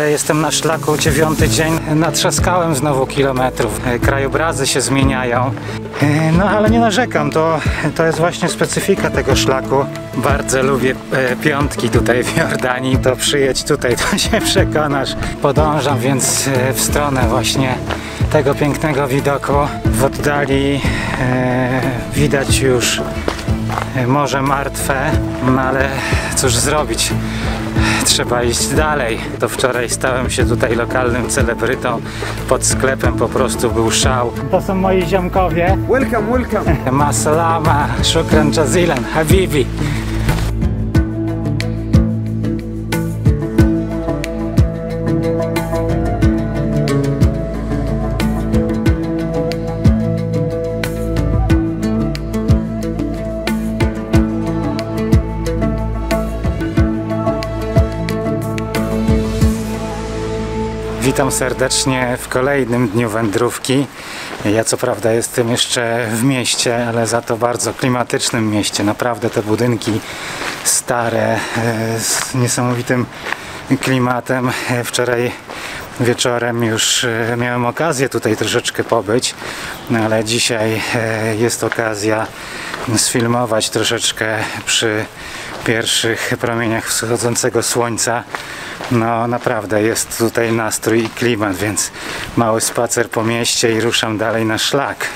Jestem na szlaku 9. dzień. Natrzaskałem znowu kilometrów. Krajobrazy się zmieniają. No ale nie narzekam. To jest właśnie specyfika tego szlaku. Bardzo lubię piątki tutaj w Jordanii. To przyjedź tutaj, to się przekonasz. Podążam więc w stronę właśnie tego pięknego widoku. W oddali widać już Morze Martwe, no ale cóż zrobić, trzeba iść dalej. To wczoraj stałem się tutaj lokalnym celebrytą, pod sklepem po prostu był szał. To są moi ziomkowie. Welcome, welcome. Ma salama, shukran jazilan, habibi. Witam serdecznie w kolejnym dniu wędrówki. Ja co prawda jestem jeszcze w mieście, ale za to bardzo klimatycznym mieście. Naprawdę te budynki stare, z niesamowitym klimatem. Wczoraj wieczorem już miałem okazję tutaj troszeczkę pobyć, no ale dzisiaj jest okazja sfilmować troszeczkę przy pierwszych promieniach wschodzącego słońca. No naprawdę jest tutaj nastrój i klimat, więc mały spacer po mieście i ruszam dalej na szlak.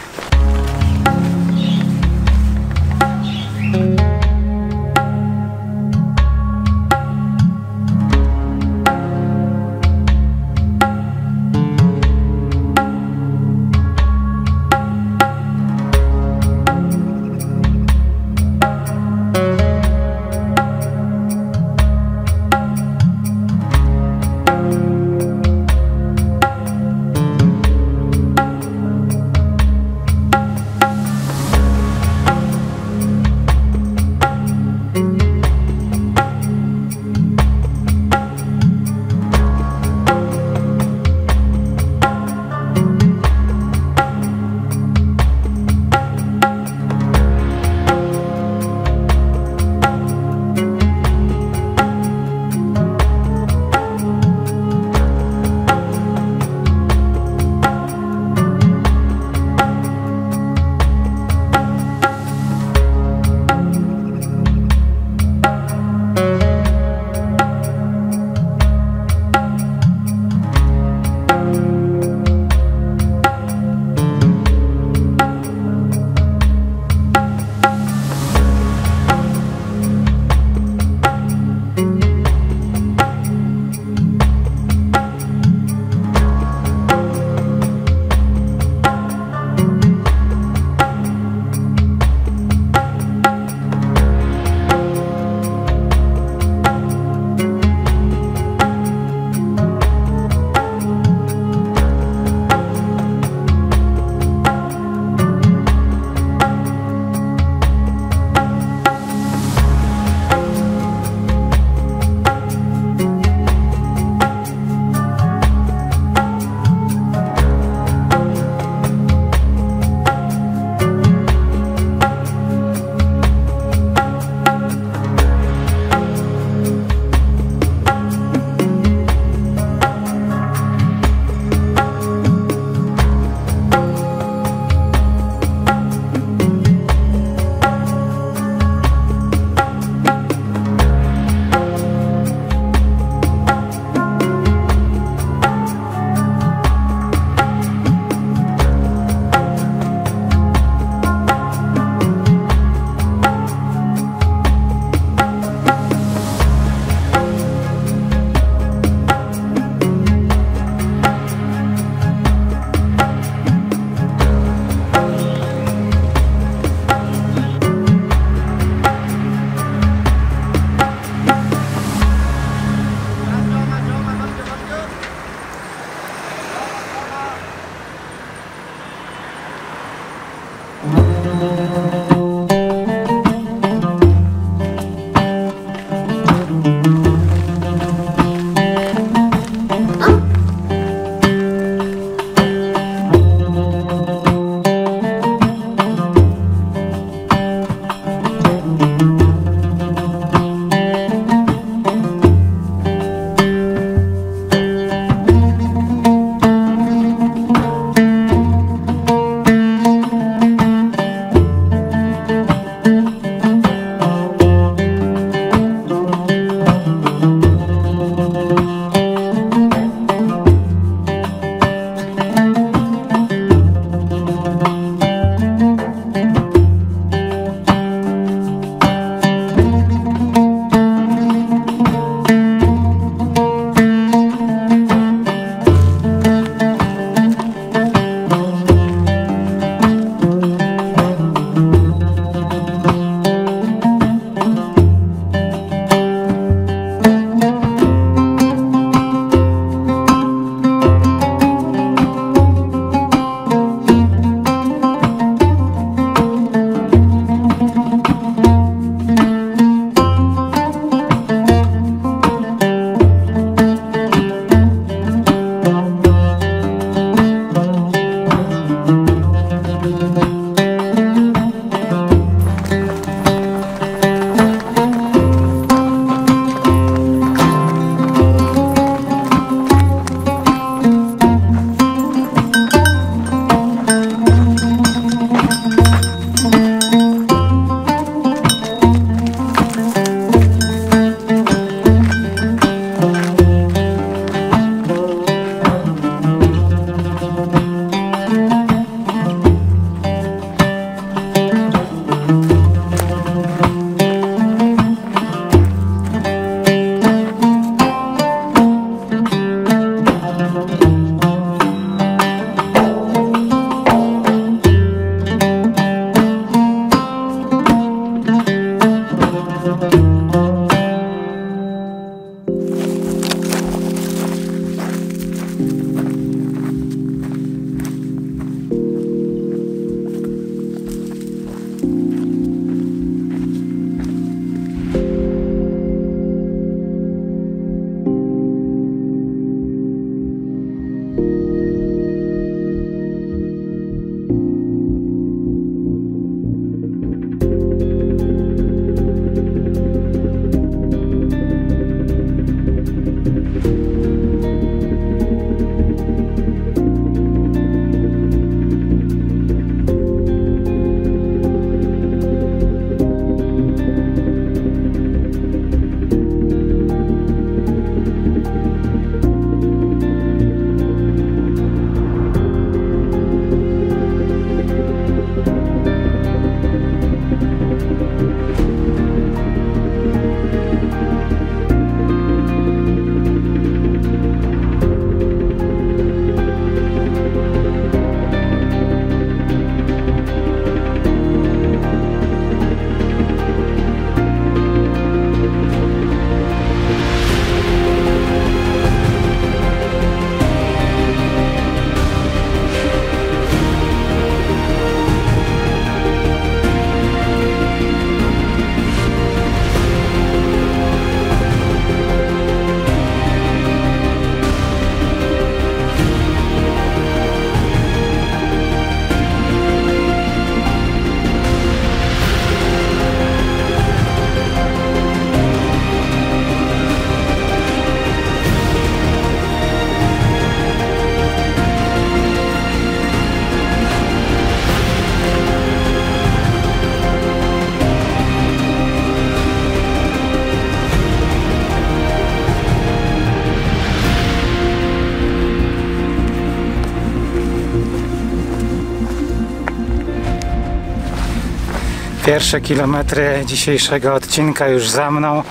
Pierwsze kilometry dzisiejszego odcinka już za mną.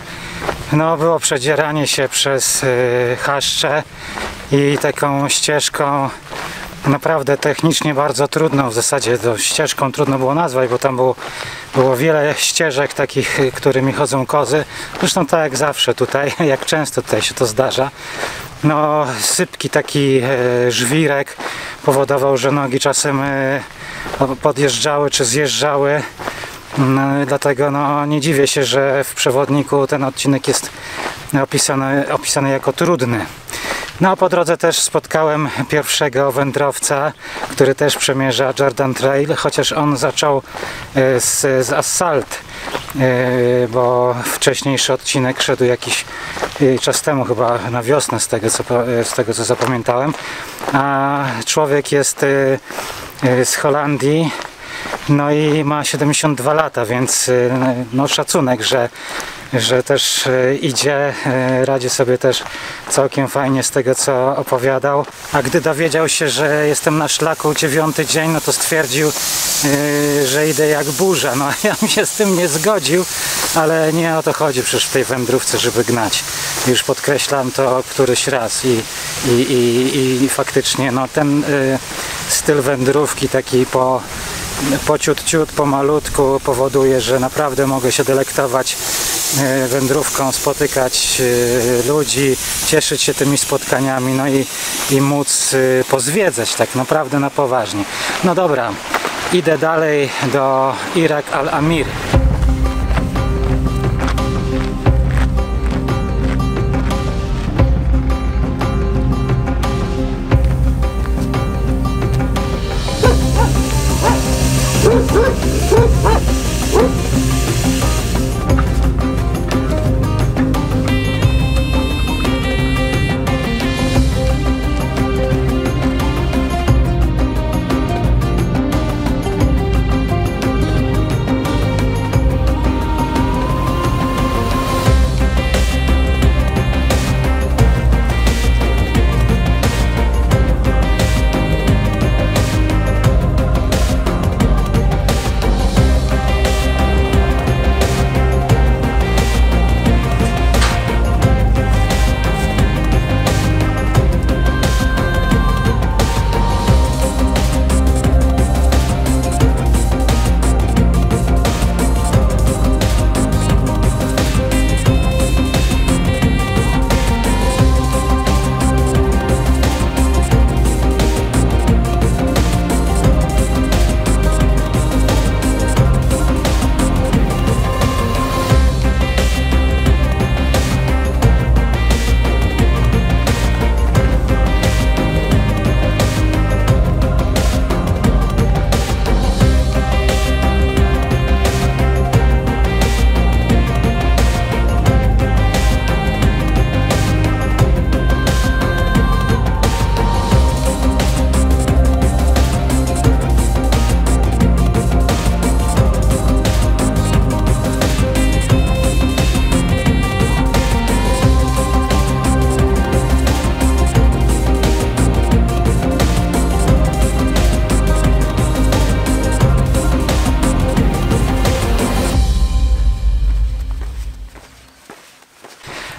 No, było przedzieranie się przez chaszcze i taką ścieżką naprawdę technicznie bardzo trudną, w zasadzie to ścieżką trudno było nazwać, bo tam było wiele ścieżek takich, którymi chodzą kozy. Zresztą tak jak zawsze tutaj, jak często tutaj się to zdarza. No, sypki, taki żwirek powodował, że nogi czasem podjeżdżały czy zjeżdżały. No, dlatego no, nie dziwię się, że w przewodniku ten odcinek jest opisany jako trudny. No a po drodze też spotkałem pierwszego wędrowca, który też przemierza Jordan Trail, chociaż on zaczął z Assault, bo wcześniejszy odcinek szedł jakiś czas temu, chyba na wiosnę, z tego co zapamiętałem. A człowiek jest z Holandii. No i ma 72 lata, więc no szacunek, że też idzie, radzi sobie też całkiem fajnie z tego, co opowiadał. A gdy dowiedział się, że jestem na szlaku 9. dzień, no to stwierdził, że idę jak burza. No ja bym się z tym nie zgodził, ale nie o to chodzi przecież w tej wędrówce, żeby gnać. Już podkreślam to któryś raz i faktycznie no ten styl wędrówki taki po ciut, pomalutku powoduje, że naprawdę mogę się delektować wędrówką, spotykać ludzi, cieszyć się tymi spotkaniami, no i móc pozwiedzać tak naprawdę na poważnie. No dobra, idę dalej do Iraq Al-Amir.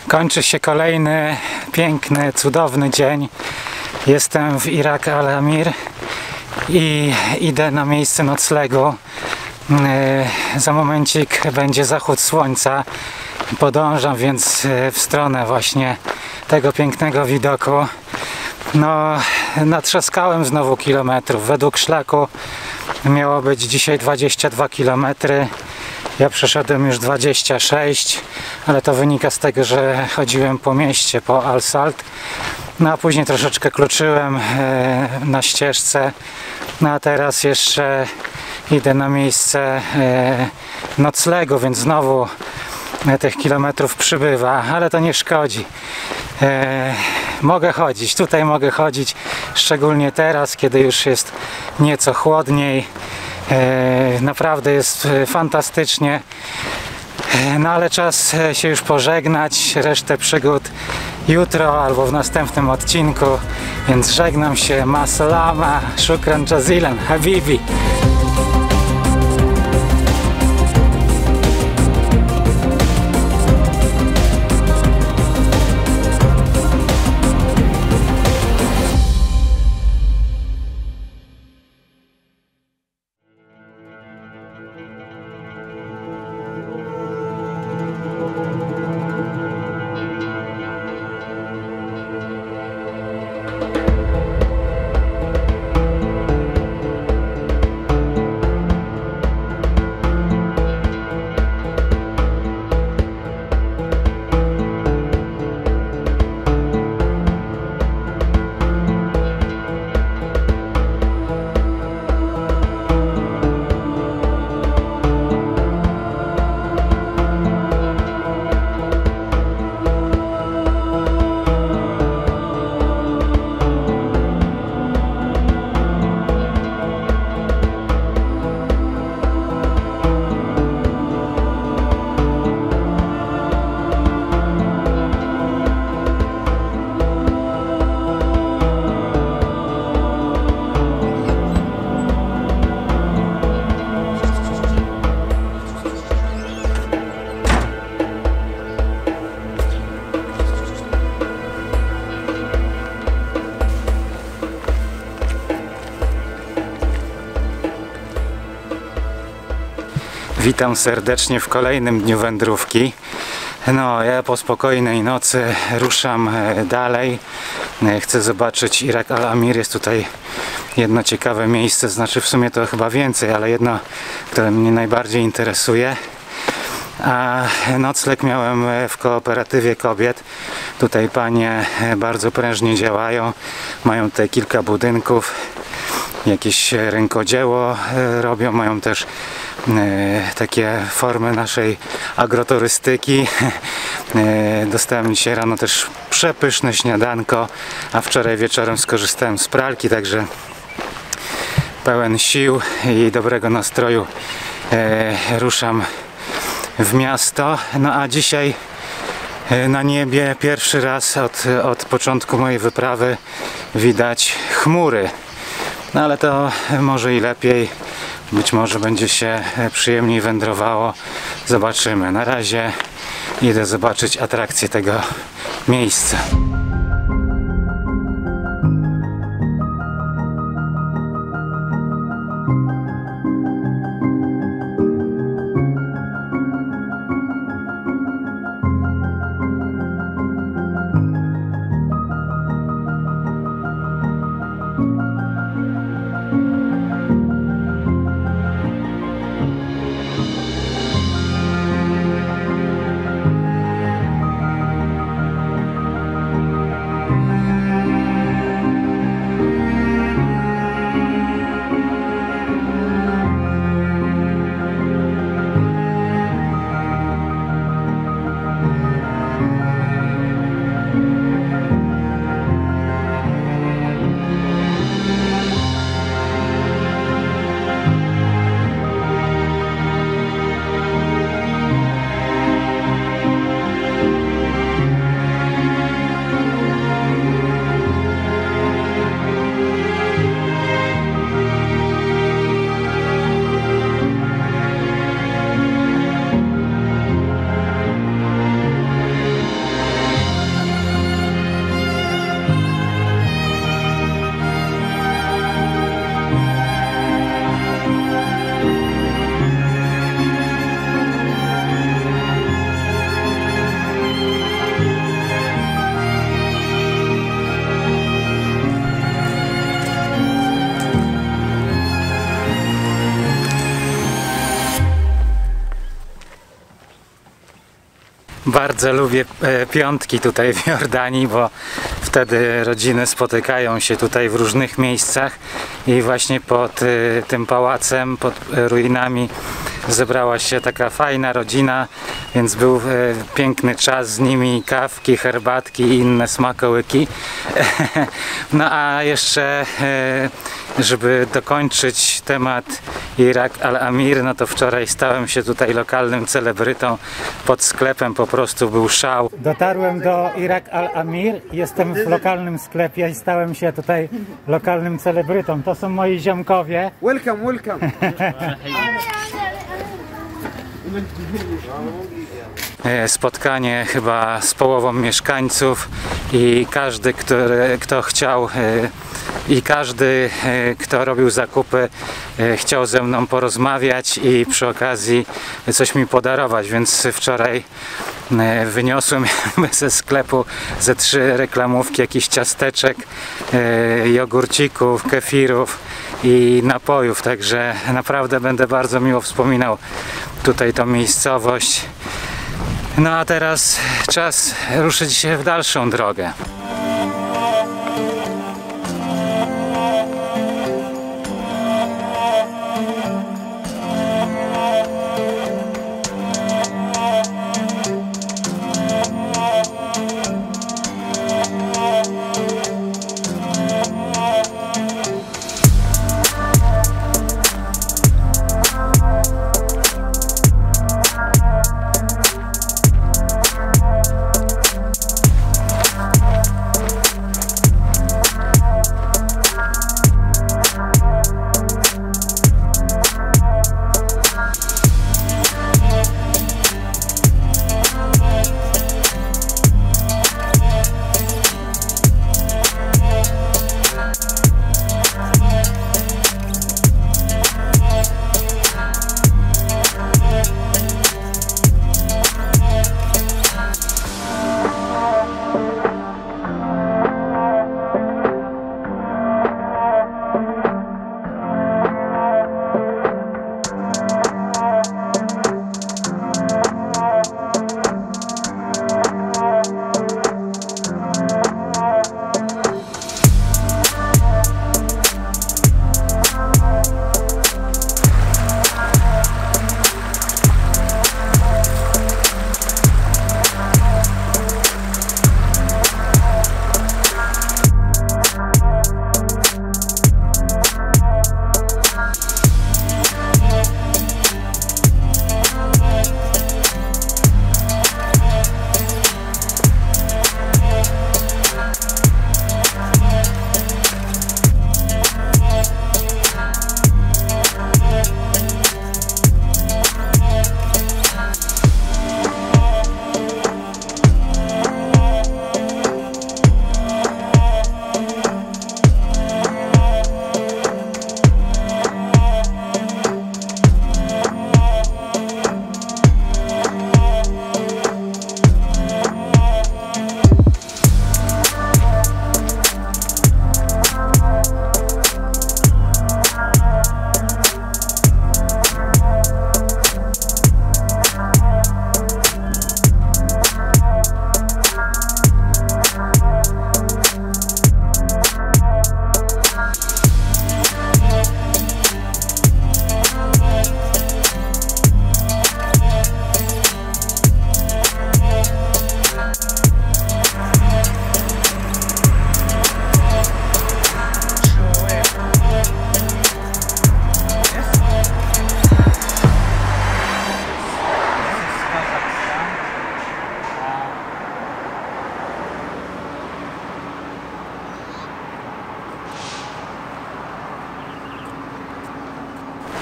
Kończy się kolejny piękny, cudowny dzień. Jestem w Iraq Al-Amir i idę na miejsce noclegu. Za momencik będzie zachód słońca. Podążam więc w stronę właśnie tego pięknego widoku. No, natrzaskałem znowu kilometrów. Według szlaku miało być dzisiaj 22 km. Ja przeszedłem już 26, ale to wynika z tego, że chodziłem po mieście, po Al-Salt. No a później troszeczkę kluczyłem na ścieżce. No a teraz jeszcze idę na miejsce noclegu, więc znowu tych kilometrów przybywa, ale to nie szkodzi. Mogę chodzić, tutaj mogę chodzić, szczególnie teraz, kiedy już jest nieco chłodniej. Naprawdę jest fantastycznie. No ale czas się już pożegnać, resztę przygód jutro albo w następnym odcinku, więc żegnam się, ma salama, shukran jazilan, habibi. Witam serdecznie w kolejnym dniu wędrówki. No, ja po spokojnej nocy ruszam dalej. Chcę zobaczyć Irak Al-Amir. Jest tutaj jedno ciekawe miejsce, znaczy w sumie to chyba więcej, ale jedno, które mnie najbardziej interesuje. A nocleg miałem w kooperatywie kobiet. Tutaj panie bardzo prężnie działają. Mają tutaj kilka budynków. Jakieś rękodzieło robią. Mają też takie formy naszej agroturystyki. Dostałem dzisiaj rano też przepyszne śniadanko, a wczoraj wieczorem skorzystałem z pralki, także pełen sił i dobrego nastroju ruszam w miasto. No a dzisiaj na niebie pierwszy raz od początku mojej wyprawy widać chmury. No ale to może i lepiej. Być może będzie się przyjemniej wędrowało. Zobaczymy. Na razie idę zobaczyć atrakcję tego miejsca. Bardzo lubię piątki tutaj w Jordanii, bo wtedy rodziny spotykają się tutaj w różnych miejscach i właśnie pod tym pałacem, pod ruinami zebrała się taka fajna rodzina, więc był piękny czas z nimi, kawki, herbatki i inne smakołyki. No a jeszcze żeby dokończyć temat Irak Al-Amir, no to wczoraj stałem się tutaj lokalnym celebrytą pod sklepem, po prostu był szał. Dotarłem do Irak Al-Amir, jestem w lokalnym sklepie i stałem się tutaj lokalnym celebrytą. To są moi ziomkowie. Welcome, welcome. Spotkanie chyba z połową mieszkańców i każdy, kto chciał i każdy, kto robił zakupy, chciał ze mną porozmawiać i przy okazji coś mi podarować, więc wczoraj wyniosłem ze sklepu ze 3 reklamówki jakichś ciasteczek, jogurcików, kefirów i napojów, także naprawdę będę bardzo miło wspominał tutaj tą miejscowość. No a teraz czas ruszyć się w dalszą drogę.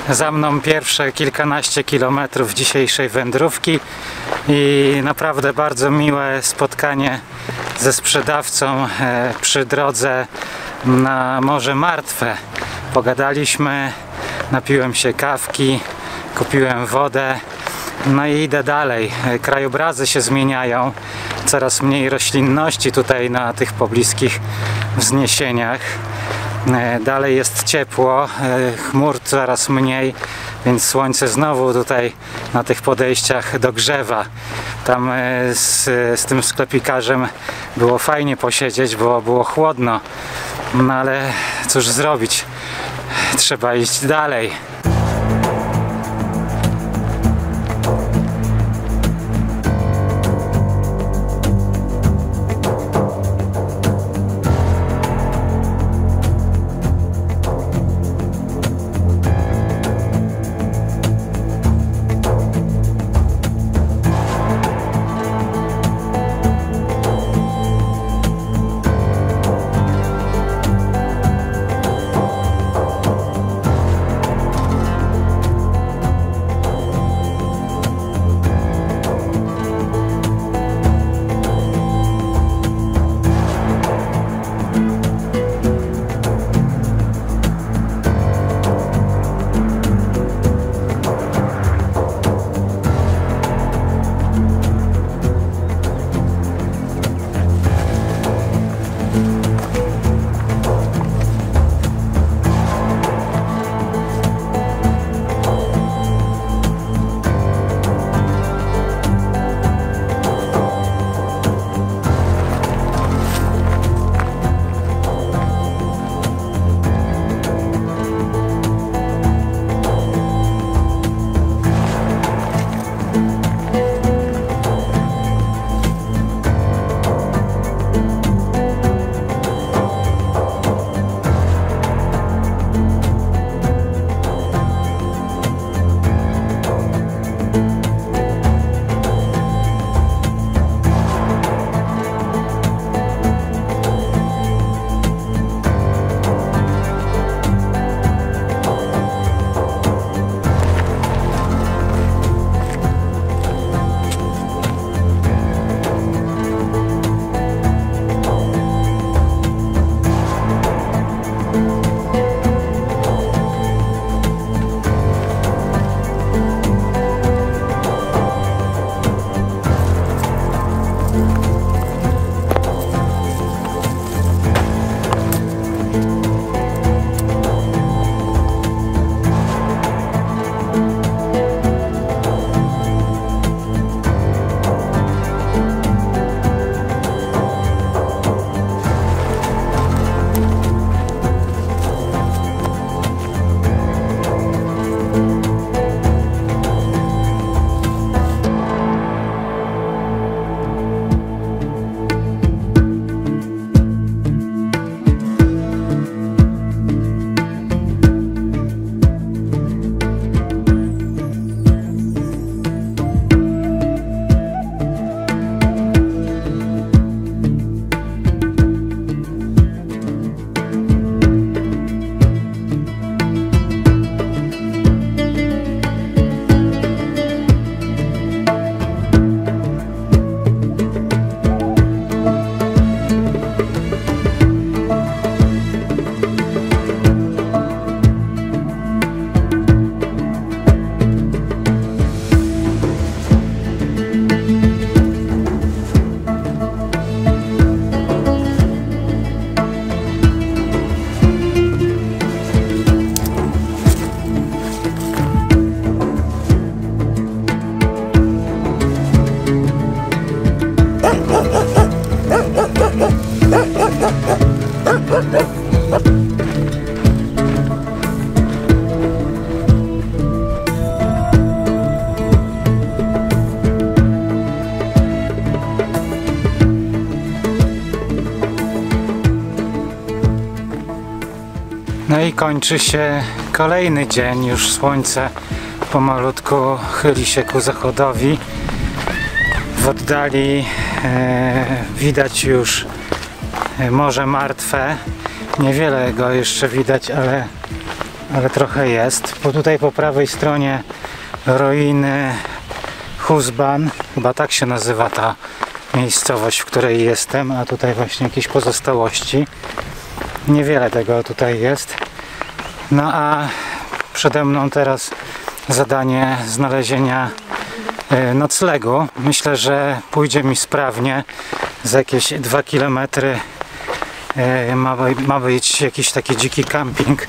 Za mną pierwsze kilkanaście kilometrów dzisiejszej wędrówki i naprawdę bardzo miłe spotkanie ze sprzedawcą przy drodze na Morze Martwe. Pogadaliśmy, napiłem się kawki, kupiłem wodę, no i idę dalej. Krajobrazy się zmieniają, coraz mniej roślinności tutaj na tych pobliskich wzniesieniach. Dalej jest ciepło, chmur coraz mniej, więc słońce znowu tutaj na tych podejściach dogrzewa. Tam z tym sklepikarzem było fajnie posiedzieć, bo było chłodno. No ale cóż zrobić, trzeba iść dalej. No i kończy się kolejny dzień, już słońce pomalutku chyli się ku zachodowi. W oddali widać już Morze Martwe. Niewiele go jeszcze widać, ale ale trochę jest. Bo tutaj po prawej stronie ruiny Husban, chyba tak się nazywa ta miejscowość, w której jestem, a tutaj właśnie jakieś pozostałości. Niewiele tego tutaj jest. No a przede mną teraz zadanie znalezienia noclegu. Myślę, że pójdzie mi sprawnie. Za jakieś 2 km ma być jakiś taki dziki camping.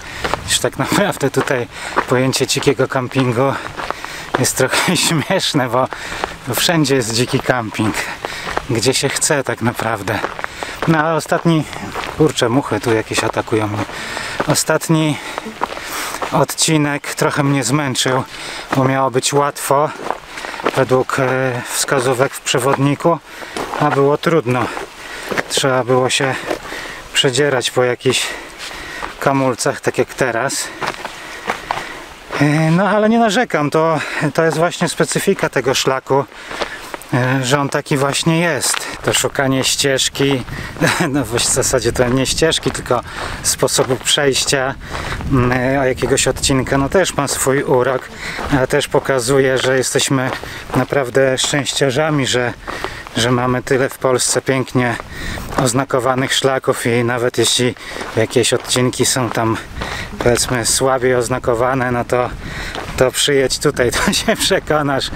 Już tak naprawdę tutaj pojęcie dzikiego campingu jest trochę śmieszne, bo wszędzie jest dziki camping, gdzie się chce tak naprawdę. No ale ostatni, kurczę, muchy tu jakieś atakują mnie. Ostatni odcinek trochę mnie zmęczył, bo miało być łatwo według wskazówek w przewodniku, a było trudno. Trzeba było się przedzierać po jakichś kamulcach, tak jak teraz. No ale nie narzekam, to jest właśnie specyfika tego szlaku, że on taki właśnie jest. To szukanie ścieżki, no w zasadzie to nie ścieżki, tylko sposobu przejścia jakiegoś odcinka, no też ma swój urok, ale też pokazuje, że jesteśmy naprawdę szczęściarzami, że mamy tyle w Polsce pięknie oznakowanych szlaków i nawet jeśli jakieś odcinki są tam, powiedzmy, słabiej oznakowane, no to przyjedź tutaj, to się przekonasz,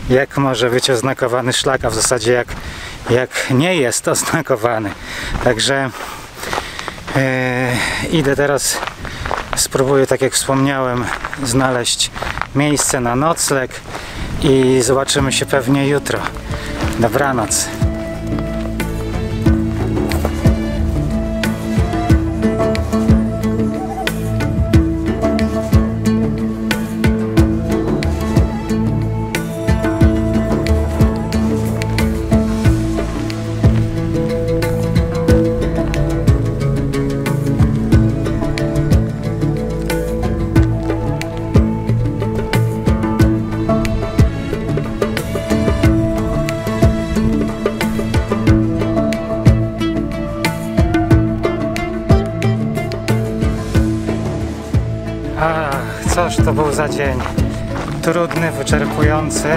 jak może być oznakowany szlak, a w zasadzie jak nie jest oznakowany. Także idę teraz, spróbuję, tak jak wspomniałem, znaleźć miejsce na nocleg i zobaczymy się pewnie jutro. Dobranoc. Cóż to był za dzień. Trudny, wyczerpujący.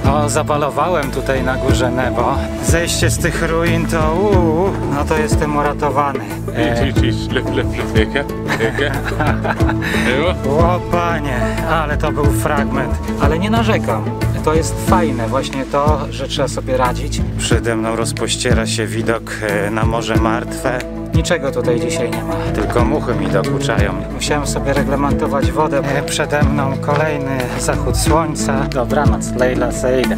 No, zabalowałem tutaj na górze Nebo. Zejście z tych ruin to no to jestem uratowany. O panie, ale to był fragment. Ale nie narzekam. To jest fajne właśnie to, że trzeba sobie radzić. Przede mną rozpościera się widok na Morze Martwe. Niczego tutaj dzisiaj nie ma. Tylko muchy mi dokuczają. Musiałem sobie reglamentować wodę. Przede mną kolejny zachód słońca. Dobranoc, Lejla Sejda.